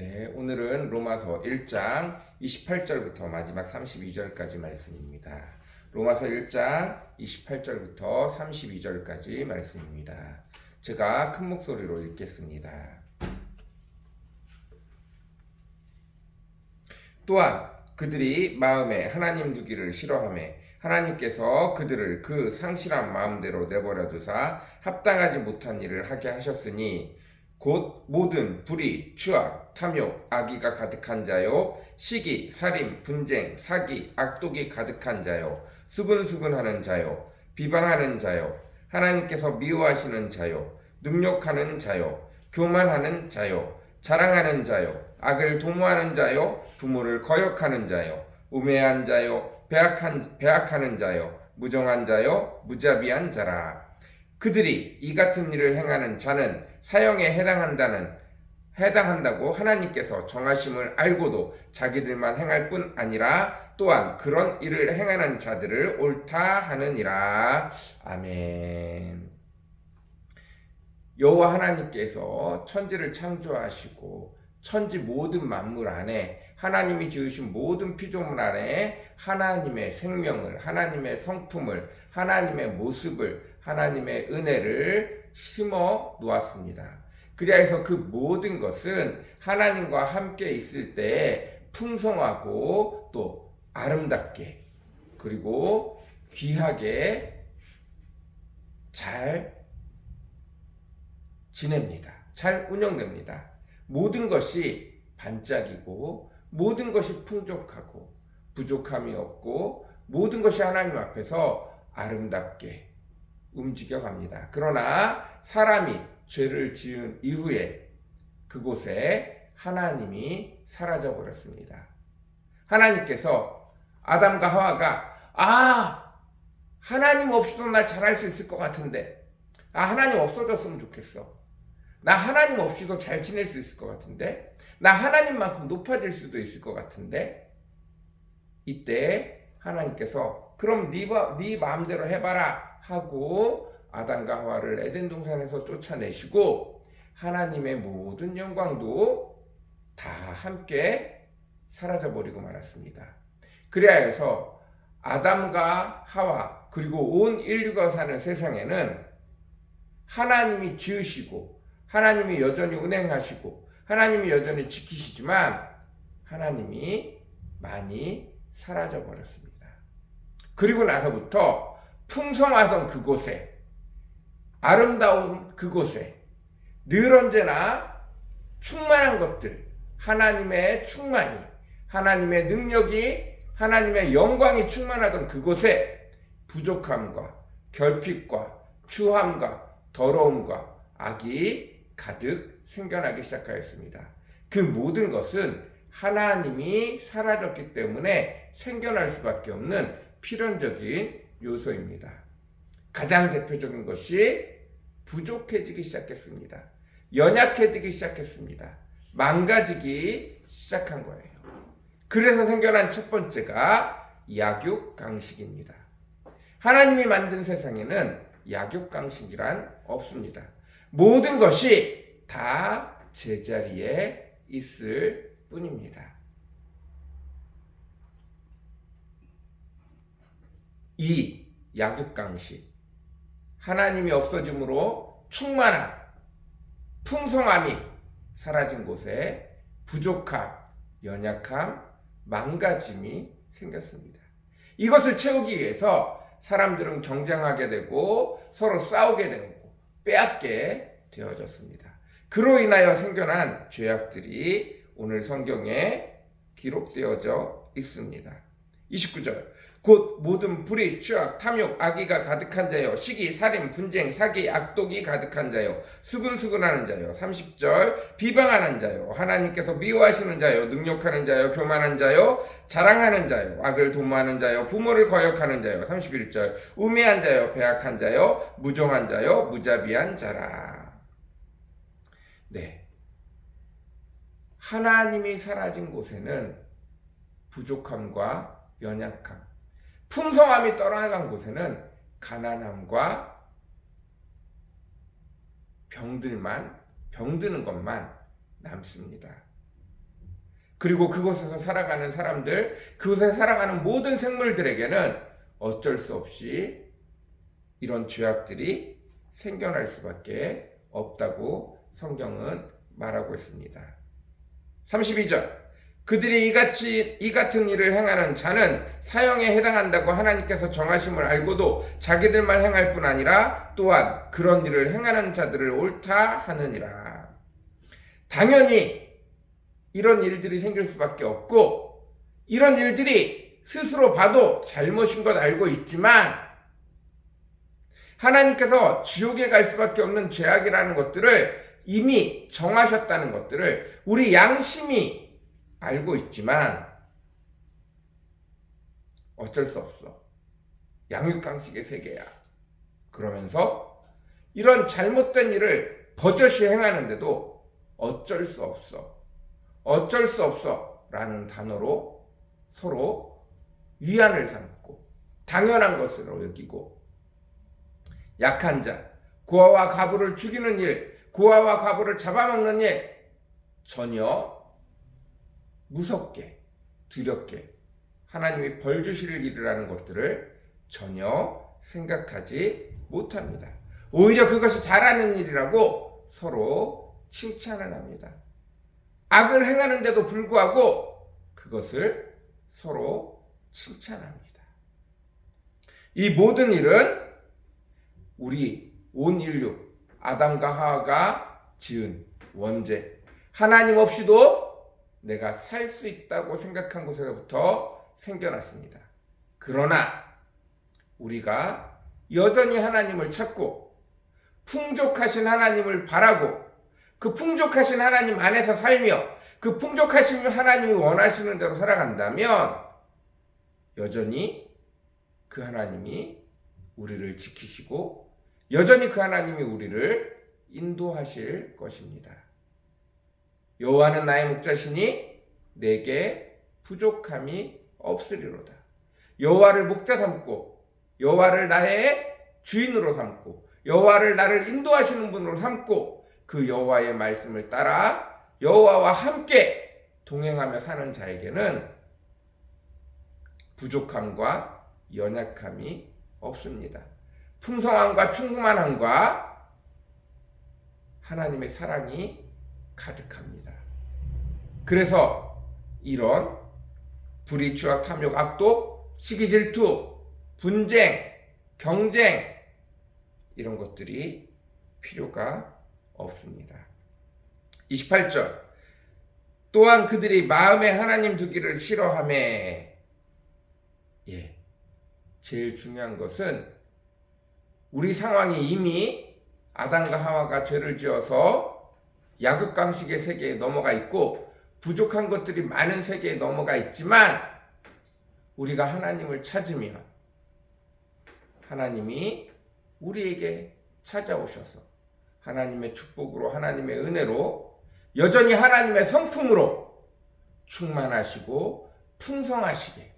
네, 오늘은 로마서 1장 28절부터 마지막 32절까지 말씀입니다. 로마서 1장 28절부터 32절까지 말씀입니다. 제가 큰 목소리로 읽겠습니다. 또한 그들이 마음에 하나님 두기를 싫어하며 하나님께서 그들을 그 상실한 마음대로 내버려 두사 합당하지 못한 일을 하게 하셨으니 곧 모든 불의, 추악, 탐욕, 악의가 가득한 자요, 시기, 살인, 분쟁, 사기, 악독이 가득한 자요, 수근수근하는 자요, 비방하는 자요, 하나님께서 미워하시는 자요, 능욕하는 자요, 교만하는 자요, 자랑하는 자요, 악을 도모하는 자요, 부모를 거역하는 자요, 우매한 자요, 배악하는 자요, 무정한 자요, 무자비한 자라. 그들이 이 같은 일을 행하는 자는 사형에 해당한다고 하나님께서 정하심을 알고도 자기들만 행할 뿐 아니라 또한 그런 일을 행하는 자들을 옳다 하느니라. 아멘. 여호와 하나님께서 천지를 창조하시고 천지 모든 만물 안에 하나님이 지으신 모든 피조물 안에 하나님의 생명을, 하나님의 성품을, 하나님의 모습을, 하나님의 은혜를 심어 놓았습니다. 그리하여서 그 모든 것은 하나님과 함께 있을 때 풍성하고 또 아름답게 그리고 귀하게 잘 지냅니다. 잘 운영됩니다. 모든 것이 반짝이고 모든 것이 풍족하고 부족함이 없고 모든 것이 하나님 앞에서 아름답게 움직여갑니다. 그러나 사람이 죄를 지은 이후에 그곳에 하나님이 사라져 버렸습니다. 하나님께서 아담과 하와가 하나님 없이도 나 잘할 수 있을 것 같은데 하나님 없어졌으면 좋겠어. 나 하나님 없이도 잘 지낼 수 있을 것 같은데 나 하나님만큼 높아질 수도 있을 것 같은데 이때 하나님께서 그럼 네 마음대로 해봐라 하고 아담과 하와를 에덴 동산에서 쫓아내시고 하나님의 모든 영광도 다 함께 사라져버리고 말았습니다. 그리하여서 아담과 하와 그리고 온 인류가 사는 세상에는 하나님이 지으시고 하나님이 여전히 운행하시고 하나님이 여전히 지키시지만 하나님이 많이 사라져 버렸습니다. 그리고 나서부터 풍성하던 그곳에 아름다운 그곳에 늘 언제나 충만한 것들 하나님의 충만이 하나님의 능력이 하나님의 영광이 충만하던 그곳에 부족함과 결핍과 추함과 더러움과 악이 가득 생겨나기 시작하였습니다. 그 모든 것은 하나님이 사라졌기 때문에 생겨날 수밖에 없는 필연적인 요소입니다. 가장 대표적인 것이 부족해지기 시작했습니다. 연약해지기 시작했습니다. 망가지기 시작한 거예요. 그래서 생겨난 첫 번째가 약육강식입니다. 하나님이 만든 세상에는 약육강식이란 없습니다. 모든 것이 다 제자리에 있을 뿐입니다. 이 약육강식 하나님이 없어짐으로 충만함, 풍성함이 사라진 곳에 부족함, 연약함, 망가짐이 생겼습니다. 이것을 채우기 위해서 사람들은 경쟁하게 되고 서로 싸우게 되고 빼앗게 되어졌습니다. 그로 인하여 생겨난 죄악들이 오늘 성경에 기록되어져 있습니다. 29절 곧 모든 불의, 추악, 탐욕, 악의가 가득한 자요, 시기, 살인, 분쟁, 사기, 악독이 가득한 자요, 수근수근하는 자요. 30절 비방하는 자요, 하나님께서 미워하시는 자요, 능욕하는 자요, 교만한 자요, 자랑하는 자요, 악을 도모하는 자요, 부모를 거역하는 자요. 31절 우매한 자요, 배악한 자요, 무정한 자요, 무자비한 자라. 네, 하나님이 사라진 곳에는 부족함과 연약함, 풍성함이 떠나간 곳에는 가난함과 병드는 것만 남습니다. 그리고 그곳에서 살아가는 사람들, 그곳에 살아가는 모든 생물들에게는 어쩔 수 없이 이런 죄악들이 생겨날 수밖에 없다고 성경은 말하고 있습니다. 32절, 그들이 이 같은 일을 행하는 자는 사형에 해당한다고 하나님께서 정하심을 알고도 자기들만 행할 뿐 아니라 또한 그런 일을 행하는 자들을 옳다 하느니라. 당연히 이런 일들이 생길 수밖에 없고, 이런 일들이 스스로 봐도 잘못인 것 알고 있지만 하나님께서 지옥에 갈 수밖에 없는 죄악이라는 것들을 이미 정하셨다는 것들을 우리 양심이 알고 있지만 어쩔 수 없어. 양육강식의 세계야. 그러면서 이런 잘못된 일을 버젓이 행하는데도 어쩔 수 없어. 어쩔 수 없어 라는 단어로 서로 위안을 삼고 당연한 것으로 여기고, 약한 자, 고아와 과부를 죽이는 일, 고아와 과부를 잡아먹는 일 전혀 무섭게, 두렵게 하나님이 벌 주실 일이라는 것들을 전혀 생각하지 못합니다. 오히려 그것이 잘하는 일이라고 서로 칭찬을 합니다. 악을 행하는데도 불구하고 그것을 서로 칭찬합니다. 이 모든 일은 우리 온 인류, 아담과 하와가 지은 원죄, 하나님 없이도 내가 살 수 있다고 생각한 곳에서부터 생겨났습니다. 그러나 우리가 여전히 하나님을 찾고 풍족하신 하나님을 바라고 그 풍족하신 하나님 안에서 살며 그 풍족하신 하나님이 원하시는 대로 살아간다면 여전히 그 하나님이 우리를 지키시고 여전히 그 하나님이 우리를 인도하실 것입니다. 여호와는 나의 목자시니 내게 부족함이 없으리로다. 여호와를 목자 삼고 여호와를 나의 주인으로 삼고 여호와를 나를 인도하시는 분으로 삼고 그 여호와의 말씀을 따라 여호와와 함께 동행하며 사는 자에게는 부족함과 연약함이 없습니다. 풍성함과 충만함과 하나님의 사랑이 가득합니다. 그래서 이런 불의, 추악, 탐욕, 악독, 시기, 질투, 분쟁, 경쟁 이런 것들이 필요가 없습니다. 28절, 또한 그들이 마음에 하나님 두기를 싫어하며, 제일 중요한 것은 우리 상황이 이미 아담과 하와가 죄를 지어서 약육강식의 세계에 넘어가 있고 부족한 것들이 많은 세계에 넘어가 있지만 우리가 하나님을 찾으면 하나님이 우리에게 찾아오셔서 하나님의 축복으로 하나님의 은혜로 여전히 하나님의 성품으로 충만하시고 풍성하시게,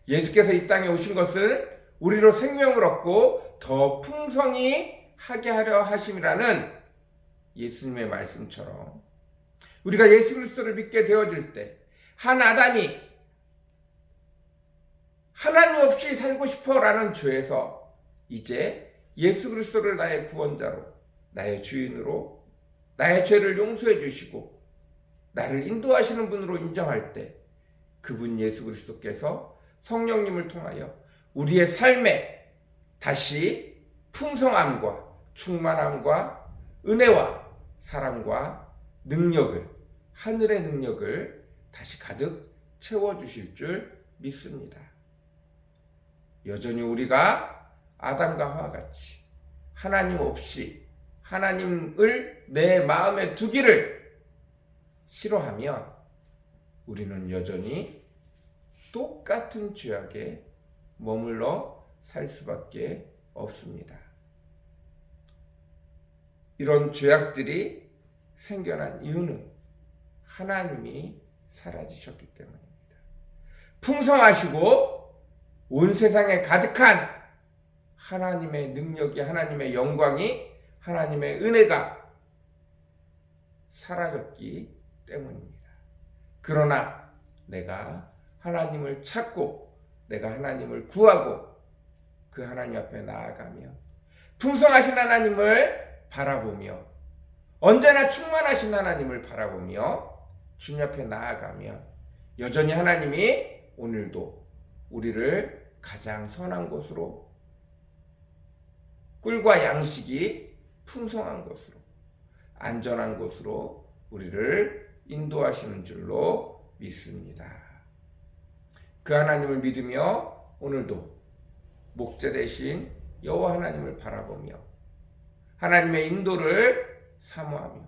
예수께서 이 땅에 오신 것을 우리로 생명을 얻고 더 풍성히 하게 하려 하심이라는 예수님의 말씀처럼 우리가 예수 그리스도를 믿게 되어질 때 한 아담이 하나님 없이 살고 싶어라는 죄에서 이제 예수 그리스도를 나의 구원자로, 나의 주인으로, 나의 죄를 용서해 주시고 나를 인도하시는 분으로 인정할 때 그분 예수 그리스도께서 성령님을 통하여 우리의 삶에 다시 풍성함과 충만함과 은혜와 사랑과 능력을, 하늘의 능력을 다시 가득 채워주실 줄 믿습니다. 여전히 우리가 아담과 하와 같이 하나님 없이 하나님을 내 마음에 두기를 싫어하면 우리는 여전히 똑같은 죄악에 머물러 살 수밖에 없습니다. 이런 죄악들이 생겨난 이유는 하나님이 사라지셨기 때문입니다. 풍성하시고 온 세상에 가득한 하나님의 능력이, 하나님의 영광이, 하나님의 은혜가 사라졌기 때문입니다. 그러나 내가 하나님을 찾고 내가 하나님을 구하고 그 하나님 앞에 나아가며 풍성하신 하나님을 바라보며 언제나 충만하신 하나님을 바라보며 주님 앞에 나아가며 여전히 하나님이 오늘도 우리를 가장 선한 곳으로 꿀과 양식이 풍성한 곳으로 안전한 곳으로 우리를 인도하시는 줄로 믿습니다. 그 하나님을 믿으며 오늘도 목자 되신 여호와 하나님을 바라보며 하나님의 인도를 사모하며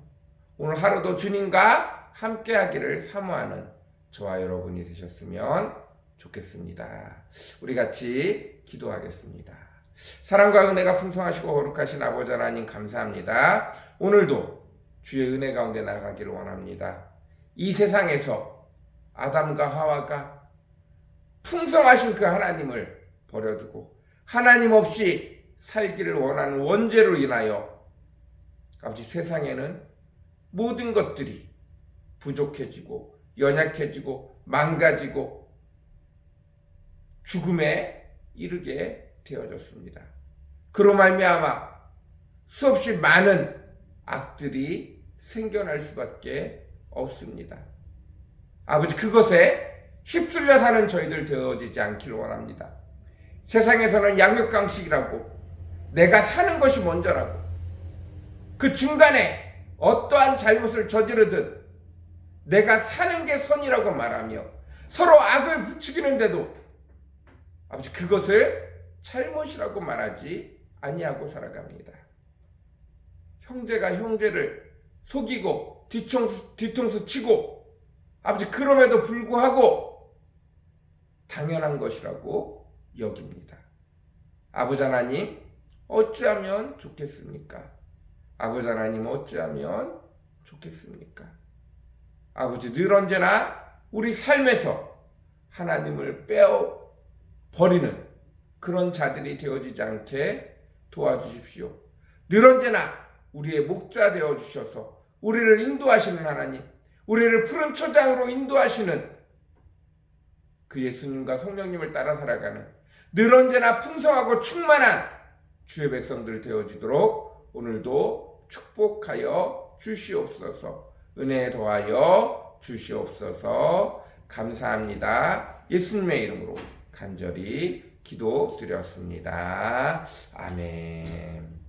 오늘 하루도 주님과 함께하기를 사모하는 저와 여러분이 되셨으면 좋겠습니다. 우리 같이 기도하겠습니다. 사랑과 은혜가 풍성하시고 거룩하신 아버지 하나님 감사합니다. 오늘도 주의 은혜 가운데 나가기를 원합니다. 이 세상에서 아담과 하와가 풍성하신 그 하나님을 버려두고 하나님 없이 살기를 원하는 원죄로 인하여 아버지 세상에는 모든 것들이 부족해지고 연약해지고 망가지고 죽음에 이르게 되어졌습니다. 그로 말미암아 수없이 많은 악들이 생겨날 수밖에 없습니다. 아버지 그것에 휩쓸려 사는 저희들 되어지지 않기를 원합니다. 세상에서는 양육강식이라고 내가 사는 것이 먼저라고 그 중간에 어떠한 잘못을 저지르든 내가 사는 게 선이라고 말하며 서로 악을 부추기는데도 아버지 그것을 잘못이라고 말하지 아니하고 살아갑니다. 형제가 형제를 속이고 뒤통수 치고 아버지 그럼에도 불구하고 당연한 것이라고 여깁니다. 아버지 하나님 어찌하면 좋겠습니까? 아버지 하나님 어찌하면 좋겠습니까? 아버지 늘 언제나 우리 삶에서 하나님을 빼어 버리는 그런 자들이 되어지지 않게 도와주십시오. 늘 언제나 우리의 목자 되어주셔서 우리를 인도하시는 하나님, 우리를 푸른 초장으로 인도하시는 그 예수님과 성령님을 따라 살아가는 늘 언제나 풍성하고 충만한 주의 백성들 되어지도록 오늘도 축복하여 주시옵소서. 은혜에 더하여 주시옵소서. 감사합니다. 예수님의 이름으로 간절히 기도드렸습니다. 아멘.